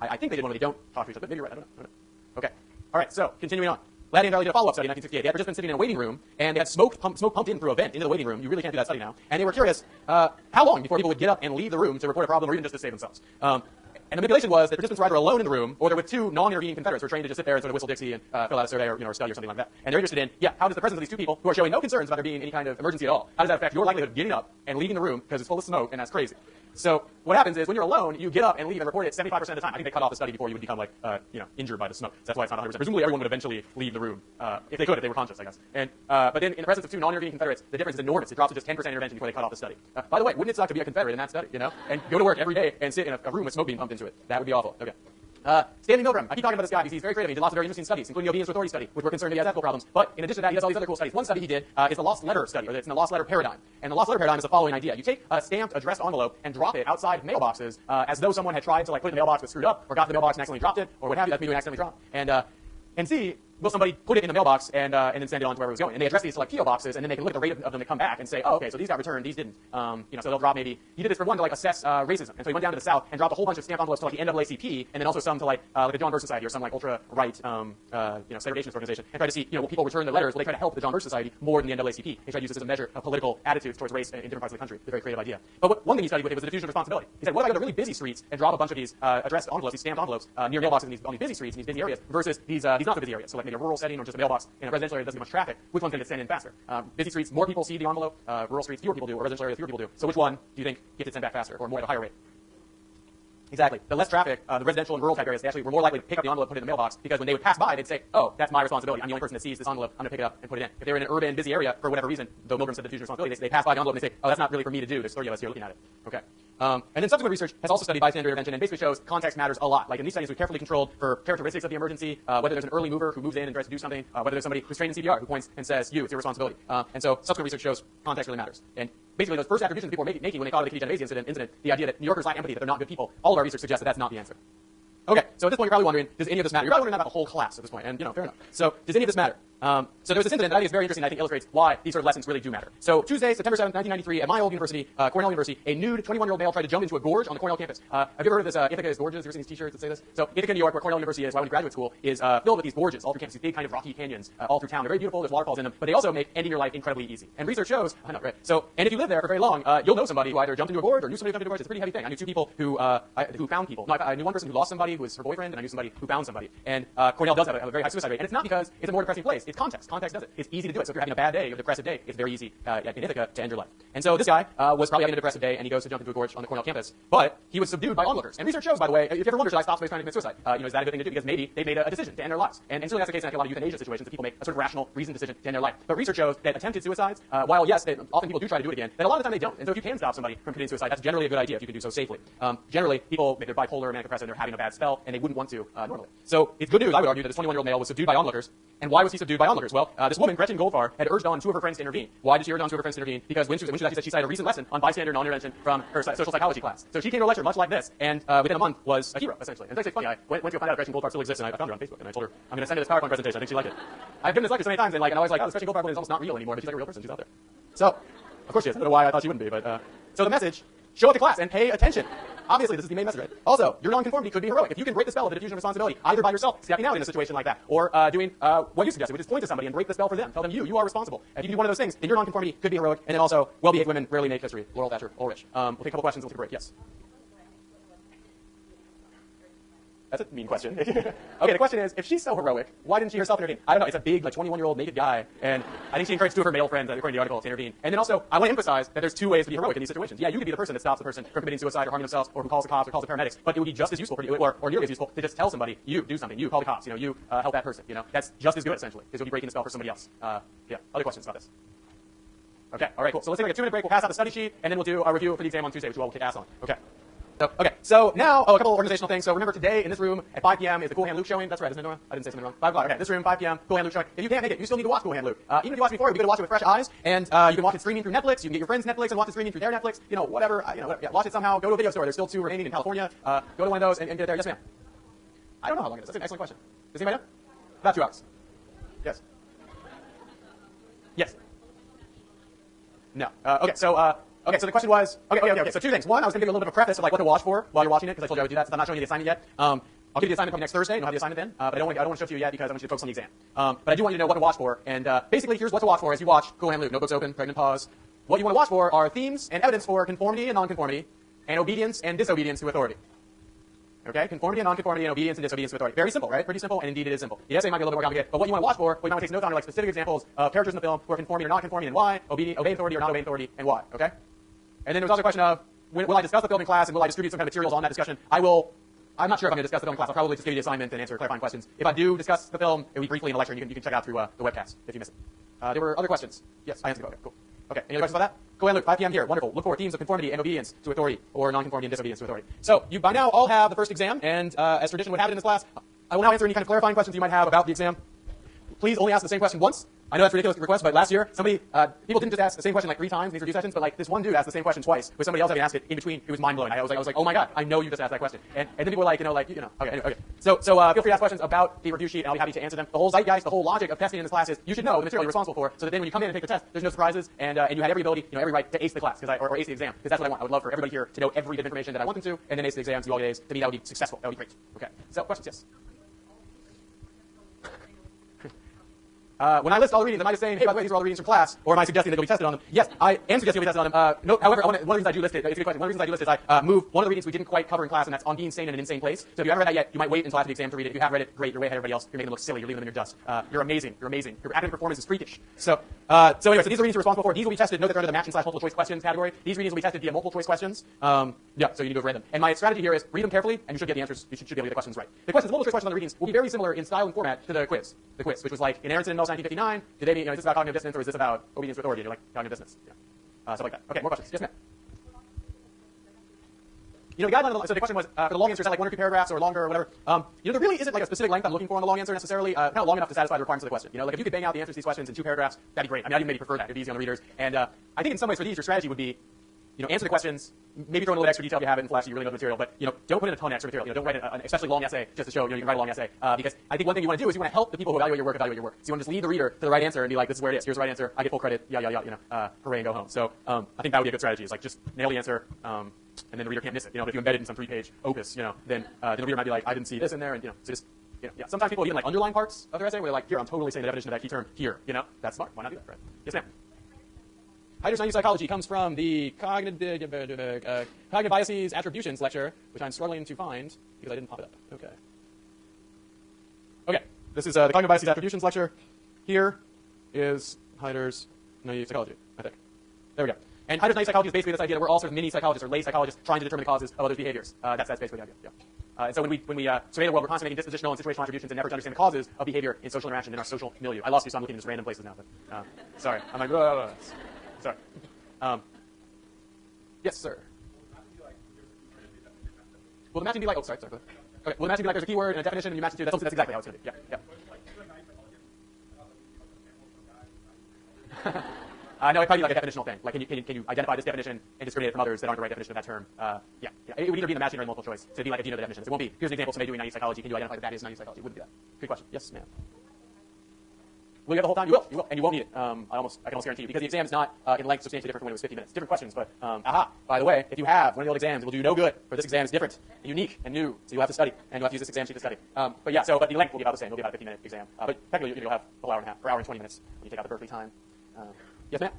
I think they did one where they don't talk to each other, but maybe you're right. I don't know. Okay. All right. So continuing on. Laddie and Valley did a follow-up study in 1968. They had participants sitting in a waiting room, and they had smoke pumped in through a vent into the waiting room. You really can't do that study now. And they were curious how long before people would get up and leave the room to report a problem or even just to save themselves. And the manipulation was that participants were either alone in the room or they're with two non-intervening Confederates who are trained to just sit there and sort of whistle Dixie and fill out a survey or study or something like that. And they're interested in, how does the presence of these two people who are showing no concerns about there being any kind of emergency at all, how does that affect your likelihood of getting up and leaving the room because it's full of smoke and that's crazy. So what happens is when you're alone, you get up and leave and report it 75% of the time. I think they cut off the study before you would become injured by the smoke. So that's why it's not 100%. Presumably everyone would eventually leave the room if they could, if they were conscious, I guess. And but then in the presence of two non-intervening Confederates, the difference is enormous. It drops to just 10% intervention before they cut off the study. By the way, wouldn't it suck to be a Confederate in that study, and go to work every day and sit in a room with smoke being pumped into it? That would be awful. Okay. Stanley Milgram. I keep talking about this guy because he's very creative. He did lots of very interesting studies, including the obedience to authority study, which we're concerned that he has ethical problems. But in addition to that, he does all these other cool studies. One study he did is the lost letter study, or it's in the lost letter paradigm. And the lost letter paradigm is the following idea. You take a stamped, addressed envelope and drop it outside mailboxes as though someone had tried to put it in the mailbox but screwed up, or got to the mailbox and accidentally dropped it, or what have you. That's me doing accidentally drop. And see, will somebody put it in the mailbox and then send it on to wherever it was going? And they address these to P.O. boxes, and then they can look at the rate of them that come back and say, oh, okay, so these got returned, these didn't. So they'll drop maybe. He did this for one to assess racism, and so he went down to the South and dropped a whole bunch of stamped envelopes to the NAACP, and then also some to the John Birch Society or some ultra-right segregationist organization, and try to see will people return the letters? Will they try to help the John Birch Society more than the NAACP? They try to use this as a measure of political attitudes towards race in different parts of the country. It's a very creative idea. But one thing he studied with it was the diffusion of responsibility. He said, what if I go to really busy streets and drop a bunch of these addressed envelopes, these stamped envelopes near mailboxes on these busy streets, in these busy areas, versus these not so busy areas, so maybe a rural setting or just a mailbox in a residential area that doesn't get much traffic? Which one's going to get sent in faster? Busy streets, more people see the envelope. Rural streets, fewer people do. Or residential areas, fewer people do. So which one do you think gets it sent back faster or more at a higher rate? Exactly. The less traffic, the residential and rural type areas, they actually were more likely to pick up the envelope, put it in the mailbox, because when they would pass by, they'd say, oh, that's my responsibility. I'm the only person that sees this envelope. I'm going to pick it up and put it in. If they were in an urban, busy area, for whatever reason, though Milgram said diffusion of responsibility, they pass by the envelope and they say, oh, that's not really for me to do. There's 30 of us here looking at it. Okay. And then subsequent research has also studied bystander intervention and basically shows context matters a lot. Like in these studies, we carefully controlled for characteristics of the emergency, whether there's an early mover who moves in and tries to do something, whether there's somebody who's trained in CPR who points and says, it's your responsibility. And so subsequent research shows context really matters. And basically those first attributions people were making when they thought of the Kitty Genovese incident, the idea that New Yorkers lack empathy, that they're not good people, all of our research suggests that that's not the answer. Okay, so at this point you're probably wondering, does any of this matter? You're probably wondering about the whole class at this point, and fair enough. So does any of this matter? So there was this incident that I think is very interesting, I think illustrates why these sort of lessons really do matter. So Tuesday, September 7th, 1993, at my old university, Cornell University, a nude 21-year-old male tried to jump into a gorge on the Cornell campus. Have you ever heard of this, Ithaca is gorgeous? Have you ever seen these t-shirts that say this? So Ithaca, New York, where Cornell University is, where I went to graduate school, is filled with these gorges all through campus, these big kind of rocky canyons all through town. They're very beautiful, there's waterfalls in them, but they also make ending your life incredibly easy. And research shows, I know, right? So, and if you live there for very long, you'll know somebody who either jumped into a gorge or knew somebody who jumped into a gorge. It's a pretty heavy thing. I knew two people who found people. No, I knew one person who lost somebody who was her boyfriend, and I knew somebody who found somebody. And Cornell does have a very high suicide rate. And it's not because it's a more depressing place. It's context. Context does it. It's easy to do it. So if you're having a bad day, a depressive day, it's very easy in Ithaca to end your life. And so this guy was probably having a depressive day, and he goes to jump into a gorge on the Cornell campus. But he was subdued by onlookers. And research shows, by the way, if you ever wonder, should I stop somebody trying to commit suicide? Is that a good thing to do? Because maybe they made a decision to end their lives. And certainly that's the case in a lot of euthanasia situations that people make a sort of rational, reasoned decision to end their life. But research shows that attempted suicides, while yes, often people do try to do it again, that a lot of the time they don't. And so if you can stop somebody from committing suicide, that's generally a good idea if you can do so safely. Generally, people, they're bipolar or manic depressive, and they're having a bad spell, and they wouldn't want to normally. So it's good news, I would argue, that this 21-year-old male was subdued by onlookers. And why was he subdued by onlookers? Well, this woman, Gretchen Goldfarb, had urged on two of her friends to intervene. Why did she urge on two of her friends to intervene? Because when she was at, she said she cited a recent lesson on bystander non-intervention from her social psychology class. So she came to a lecture much like this, and within a month was a hero, essentially. And it's actually funny, I went to find out Gretchen Goldfarb still exists, and I found her on Facebook, and I told her, I'm going to send her this PowerPoint presentation. I think she liked it. I've given this lecture so many times, and I was like, oh, this Gretchen Goldfarb woman is almost not real anymore, but she's like a real person. She's out there. So, of course she is. I don't know why I thought she wouldn't be, but so the message, show up to class and pay attention. Obviously, this is the main message, right? Also, your nonconformity could be heroic. If you can break the spell of the diffusion of responsibility, either by yourself, stepping out in a situation like that, or doing what you suggested, which is point to somebody and break the spell for them. Tell them you are responsible. If you can do one of those things, then your nonconformity could be heroic. And then also, well-behaved women rarely make history. Laurel Thatcher, Ulrich. We'll take a couple questions and we'll take a break. Yes? That's a mean question. Okay, the question is, if she's so heroic, why didn't she herself intervene? I don't know. It's a big, 21-year-old naked guy, and I think she encouraged two of her male friends, according to the article, to intervene. And then also, I want to emphasize that there's two ways to be heroic in these situations. Yeah, you could be the person that stops the person from committing suicide or harming themselves, or who calls the cops or calls the paramedics, but it would be just as useful for you, or nearly as useful, to just tell somebody, you do something, you call the cops, you help that person. That's just as good, essentially, because you'll be breaking the spell for somebody else. Yeah, other questions about this? Okay, all right, cool. So let's take like a 2-minute break. We'll pass out the study sheet, and then we'll do a review for the exam on Tuesday, which we'll kick ass on. Okay. So now, a couple organizational things. So remember, today in this room at 5 p.m. is the Cool Hand Luke showing. That's right, isn't it, Nora? I didn't say something wrong. 5 o'clock. Okay, this room, 5 p.m. Cool Hand Luke showing. If you can't make it, you still need to watch Cool Hand Luke. Even if you watched before, it would be good to watch it with fresh eyes. And you can watch it streaming through Netflix. You can get your friends' Netflix and watch it streaming through their Netflix. Whatever. Yeah, watch it somehow. Go to a video store. There's still 2 remaining in California. Go to one of those and get it there. Yes, ma'am. I don't know how long it is. That's an excellent question. Does anybody know? About 2 hours. Yes. Yes. No. Okay. So Okay, so the question was, okay. So two things. One, I was going to give you a little bit of a preface of like what to watch for while you're watching it, because I told you I would do that since I'm not showing you the assignment yet. I'll give you the assignment probably next Thursday, and I'll have the assignment then. But I don't want to show it to you yet because I want you to focus on the exam. But I do want you to know what to watch for. And basically, here's what to watch for as you watch Cool Hand Loop. Notebooks open, pregnant pause. What you want to watch for are themes and evidence for conformity and nonconformity, and obedience and disobedience to authority. Okay, conformity and nonconformity and obedience and disobedience to authority. Very simple, right? Pretty simple, and indeed it is simple. The essay might be a little bit more complicated, but what you want to watch for, what you might want to take notes on are like specific examples of characters in the film who are conforming or not conforming and why, obeying authority or not obeying authority and why, okay? And then there's also a question of, will I discuss the film in class and will I distribute some kind of materials on that discussion? I'm not sure if I'm going to discuss the film in class. I'll probably just give you the assignment and answer clarifying questions. If I do discuss the film, it will be briefly in the lecture, and you can check it out through the webcast if you miss it. There were other questions. Yes, I answered them. Okay, cool. Okay, any other questions about that? Go ahead, Luke. 5 p.m. here. Wonderful. Look for themes of conformity and obedience to authority, or nonconformity and disobedience to authority. So you by now all have the first exam, and as tradition would have it in this class, I will now answer any kind of clarifying questions you might have about the exam. Please only ask the same question once. I know that's a ridiculous request, but last year, people didn't just ask the same question like 3 times in these review sessions, but like this one dude asked the same question twice with somebody else having asked it in between. It was mind-blowing. I was like, oh my god, I know you just asked that question. And then people were like, okay, anyway, okay. So feel free to ask questions about the review sheet, and I'll be happy to answer them. The whole zeitgeist, the whole logic of testing in this class is you should know the material you're responsible for, so that then when you come in and take the test, there's no surprises, and you had every ability, every right to ace the class, or ace the exam, because that's what I want. I would love for everybody here to know every bit of information that I want them to, and then ace the exam, do all the A's. To me, that would be successful. That would be great. Okay. So questions, yes. When I list all the readings, am I just saying, hey, by the way, these are all the readings from class, or am I suggesting that you'll be tested on them? Yes, I am suggesting you'll be tested on them. No, however, one of the reasons I do list it, it's a good question. One of the reasons I do list it is I move one of the readings we didn't quite cover in class, and that's On Being Sane in an Insane Place. So if you haven't read that yet, you might wait until after the exam to read it. If you have read it, great, you're way ahead of everybody else. You're making them look silly. You're leaving them in your dust. You're amazing. You're amazing. Your academic performance is freakish. So anyway, so these are readings you're responsible for. These will be tested. Note that they're under the matching/multiple choice questions category. These readings will be tested via multiple choice questions. So you need to have read them. And my strategy here is read them carefully, and you should get the answers. You should be able to get the questions right. The questions, multiple choice questions on the readings will be very similar in style and format to the quiz. The quiz, which was like in Aronson and Mills 1959. Did they mean, is this about cognitive dissonance or is this about obedience to authority? You're like cognitive dissonance. Yeah. Stuff like that. Okay, more questions. Yes, ma'am. The guideline, so the question was, for the long answer, is that like 1 or 2 paragraphs or longer or whatever? There really isn't like a specific length I'm looking for on the long answer necessarily, not long enough to satisfy the requirements of the question. Like if you could bang out the answers to these questions in 2 paragraphs, that'd be great. I mean, I'd even maybe prefer that. It'd be easy on the readers. And I think in some ways for these, your strategy would be, answer the questions, maybe throw in a little extra detail if you have it in Flash, you really know the material, but, don't put in a ton of extra material. Don't write an especially long essay just to show, you can write a long essay. Because I think one thing you want to do is you want to help the people who evaluate your work. So you want to just lead the reader to the right answer and be like, this is where it is. Here's the right answer. I get full credit. Hooray and go home. So I think that would be a good strategy. Is like just nail the answer, and then the reader can't miss it. But if you embed it in some 3-page opus, then the reader might be like, I didn't see this in there, and so just. Sometimes people even like underline parts of their essay where they're like, here, I'm totally saying the definition of that key term here. That's smart. Why not do that, right? Yes, ma'am. Heider's naive psychology comes from the cognitive biases attributions lecture, which I'm struggling to find because I didn't pop it up. Okay, this is the cognitive biases attributions lecture. Here is Heider's naive psychology, I think. There we go. And Heider's naive psychology is basically this idea that we're all sort of mini psychologists or lay psychologists trying to determine the causes of others' behaviors. That's basically the idea. Yeah. And so when we survey the world, we're constantly making dispositional and situational attributions in an effort to understand the causes of behavior in social interaction in our social milieu. I lost you, so I'm looking in just random places now. But sorry, I'm like, sorry. Yes, sir. Will the matching be like? Oh, sorry. Okay. Will the matching be like? There's a keyword and a definition, and you match it to. That's exactly how it's going to be. Yeah. No, it'd probably be like a definitional thing. Like, can you identify this definition and discriminate it from others that aren't the right definition of that term? Yeah. It would either be in the matching or in multiple choice. So it'd be like if you know the definitions. It won't be. Here's an example. Somebody doing naive psychology. Can you identify that is naive psychology? It wouldn't be that. Good question. Yes, ma'am. Will you have the whole time? You will, and you won't need it. I can almost guarantee you, because the exam is not in length substantially different from when it was 50 minutes. Different questions, but by the way, if you have one of the old exams, it will do no good. For this exam is different, and unique, and new, so you'll have to study, and you'll have to use this exam sheet to study. But the length will be about the same. It'll be about a 50-minute exam. But technically, you'll have a whole hour and a half, or hour and 20 minutes when you take out the Berkeley time. Yes, ma'am.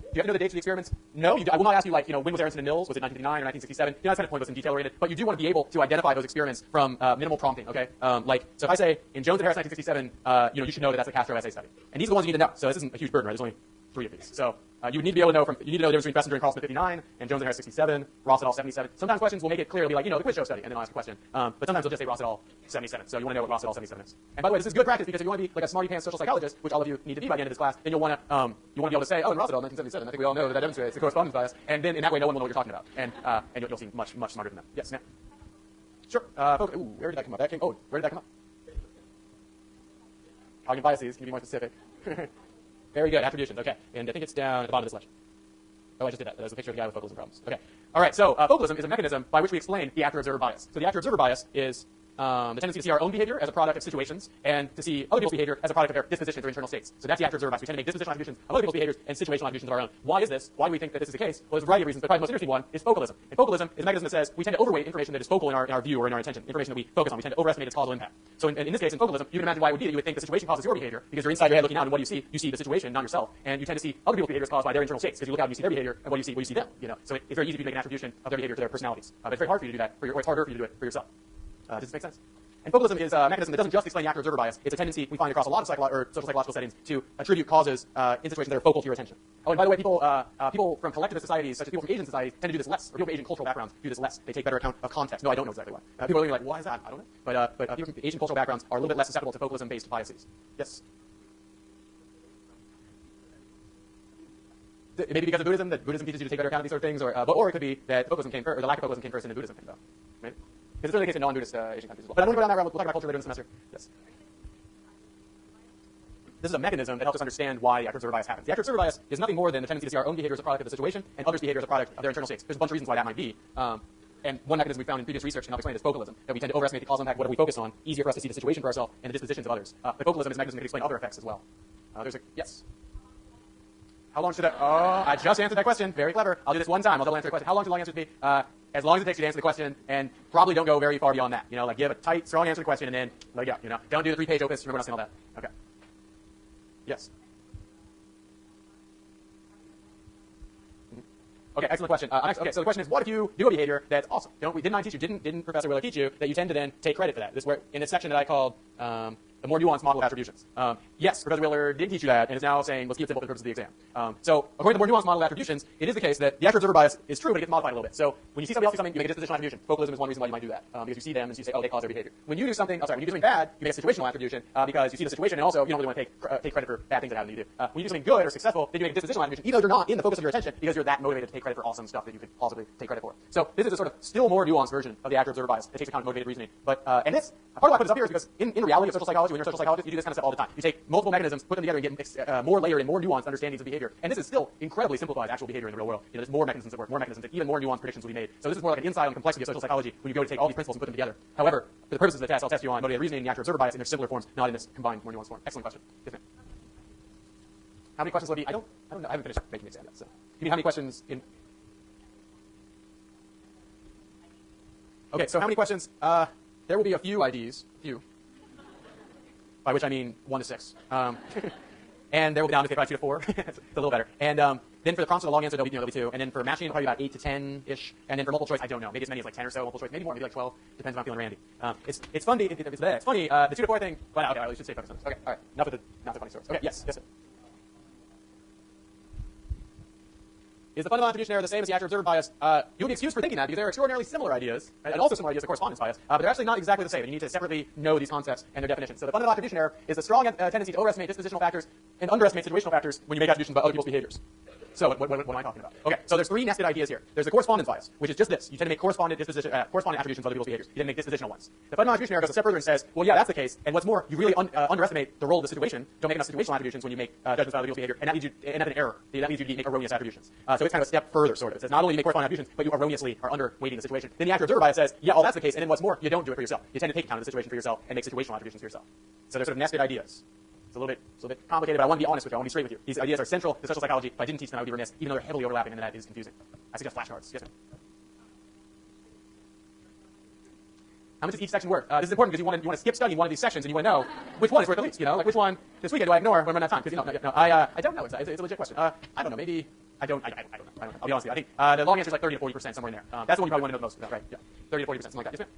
Do you have to know the dates of the experiments? No, I will not ask you, like, when was Aronson and Mills? Was it 1959 or 1967? That's kind of pointless and detail-oriented. But you do want to be able to identify those experiments from minimal prompting, okay? So if I say, in Jones and Harris 1967, you should know that that's the Castro essay study. And these are the ones you need to know. So this isn't a huge burden, right? There's only 3 of these. So you would need to be able to know the difference between Fessinger and Carlsmith 59 and Jones and Harris 67, Ross et al. 77. Sometimes questions will make it clear. It'll be like, the quiz show study, and then I'll ask a question. But sometimes they'll just say Ross et al. 77. So you want to know what Ross et al. 77 is. And by the way, this is good practice, because if you want to be like a smarty pants social psychologist, which all of you need to be by the end of this class, then you'll want to be able to say, oh, in Ross et al. 1977, I think we all know that demonstrates the correspondence bias. And then in that way, no one will know what you're talking about, and you'll seem much smarter than them. Yes, ma'am. Sure. Where did that come up? Where did that come up? Cognitive biases. Can you be more specific? Very good. Attributions. Okay. And I think it's down at the bottom of this lecture. Oh, I just did that. There's a picture of the guy with focalism problems. Okay. All right. So focalism is a mechanism by which we explain the actor-observer bias. So the actor-observer bias is the tendency to see our own behavior as a product of situations and to see other people's behavior as a product of their dispositions or internal states. So that's the actor observer bias. We tend to make dispositional attributions of other people's behaviors and situational attributions of our own. Why is this? Why do we think that this is the case? Well, there's a variety of reasons, but probably the most interesting one is focalism. And focalism is a mechanism that says we tend to overweight information that is focal in our view or in our attention, information that we focus on. We tend to overestimate its causal impact. So in this case, in focalism, you can imagine why it would be that you would think the situation causes your behavior because you're inside your head looking out, and what do you see? You see the situation, not yourself. And you tend to see other people's behaviors caused by their internal states because you look out and you see their behavior, and what do you see? Well, you see them. So it's very easy to make an attribution of their behavior to their personalities. But it's very hard for you to do that, or it's harder for you to do it for yourself. Does this make sense? And focalism is a mechanism that doesn't just explain the actor-observer bias. It's a tendency we find across a lot of social psychological settings to attribute causes in situations that are focal to your attention. Oh, and by the way, people from collectivist societies, such as people from Asian societies, tend to do this less. Or people from Asian cultural backgrounds do this less. They take better account of context. No, I don't know exactly why. People are like, why is that? I don't know. But people from Asian cultural backgrounds are a little bit less susceptible to focalism-based biases. Yes? Maybe because of Buddhism, that Buddhism teaches you to take better account of these sort of things, or it could be that focalism came first, or the lack of focalism came first, and then Buddhism came about. Maybe. Because it's really the case in non-Buddhist Asian countries as well. But I don't want to go down that route. We'll talk about culture later in the semester. Yes. This is a mechanism that helps us understand why the actor-observer bias happens. The actor-observer bias is nothing more than the tendency to see our own behavior as a product of the situation and others' behavior as a product of their internal states. There's a bunch of reasons why that might be. And one mechanism we found in previous research can help explain is focalism, that we tend to overestimate the causal impact, whatever we focus on, easier for us to see the situation for ourselves and the dispositions of others. But focalism is a mechanism that can explain other effects as well. Yes? How long should I just answered that question. Very clever. I'll do this one time. I'll double answer the question. How long should the long answer be? As long as it takes you to answer the question, and probably don't go very far beyond that. Like give a tight, strong answer to the question, and then let it go. Don't do the 3-page opus. Remember not saying all that. Okay. Yes. Okay, excellent question. Okay, so the question is, what if you do a behavior that's awesome? Didn't I teach you? Didn't Professor Willer teach you that you tend to then take credit for that? This is where in this section that I called the more nuanced model of attributions. Yes, Professor Willer did teach you that, and is now saying, let's keep it simple for the purpose of the exam. So according to the more nuanced model of attributions, it is the case that the actor-observer bias is true, but it gets modified a little bit. So when you see somebody else do something, you make a dispositional attribution. Focalism is one reason why you might do that, because you see them and you say, oh, they cause their behavior. When you do something bad, you make a situational attribution because you see the situation, and also you don't really want to take credit for bad things that happen to you. When you do something good or successful, then you make a dispositional attribution, even though you're not in the focus of your attention, because you're that motivated to take credit for awesome stuff that you could possibly take credit for. So this is a sort of still more nuanced version of the actor-observer bias that takes account of motivated reasoning. But and this part of why I put this up here is because in reality of social psychology, when you're a social psychologist, you do this kind of stuff all the time. You take multiple mechanisms, put them together, and get more layered and more nuanced understandings of behavior. And this is still incredibly simplified actual behavior in the real world. There's more mechanisms that work, more mechanisms that even more nuanced predictions will be made. So this is more like an insight on the complexity of social psychology when you go to take all these principles and put them together. However, for the purposes of the test, I'll test you on motivated reasoning and the actor-observer bias in their simpler forms, not in this combined, more nuanced form. Excellent question. Yes, ma'am. How many questions will it be? I don't know. I haven't finished making the exam yet. So, you mean how many questions in? Okay, so how many questions? There will be a few IDs, by which I mean 1 to 6. And there will be down to 2 to 4. It's a little better. And then for the prompts and the long answer, there'll be 2. And then for matching, it'll probably be about 8 to 10-ish. And then for multiple choice, I don't know. Maybe as many as like 10 or so multiple choice. Maybe more. Maybe like 12. Depends if I'm feeling randy. It's funny. It's funny. The 2 to 4 thing. But okay, we should stay focused on this. Okay, all right. Enough of the funny stories. Okay, yes, sir. Is the fundamental attribution error the same as the actor-observer bias? You would be excused for thinking that because they're extraordinarily similar ideas, and also similar ideas of correspondence bias, but they're actually not exactly the same. And you need to separately know these concepts and their definitions. So the fundamental attribution error is a strong tendency to overestimate dispositional factors and underestimate situational factors when you make attributions about other people's behaviors. So what am I talking about? Okay, so there's 3 nested ideas here. There's the correspondence bias, which is just this. You tend to make correspondent attributions of other people's behaviors. You tend to make dispositional ones. The fundamental attribution error goes a step further and says, well, yeah, that's the case. And what's more, you really underestimate the role of the situation. Don't make enough situational attributions when you make judgments about other people's behavior, and that leads you to end up in error. That leads you to make erroneous attributions. So it's kind of a step further, sort of. It says not only you make correspondent attributions, but you erroneously are underweighting the situation. Then the actor-observer bias says, yeah, oh, that's the case. And then what's more, you don't do it for yourself. You tend to take account of the situation for yourself and make situational attributions for yourself. So they're sort of nested ideas. It's a little bit complicated, but I want to be honest with you. I want to be straight with you. These ideas are central to social psychology. If I didn't teach them, I would be remiss, even though they're heavily overlapping, and that is confusing. I suggest flashcards. Yes, ma'am. How much is each section worth? This is important because you want to skip studying one of these sections, and you want to know which one is worth the least. Like which one this weekend do I ignore when I'm running out of time? Because I don't know. It's a legit question. I don't know. Maybe I don't know. I'll be honest with you. I think the long answer is like 30 to 40% somewhere in there. That's the one you probably want to know the most about, right? Yeah, 30 to 40%, something like that. Yes, ma'am.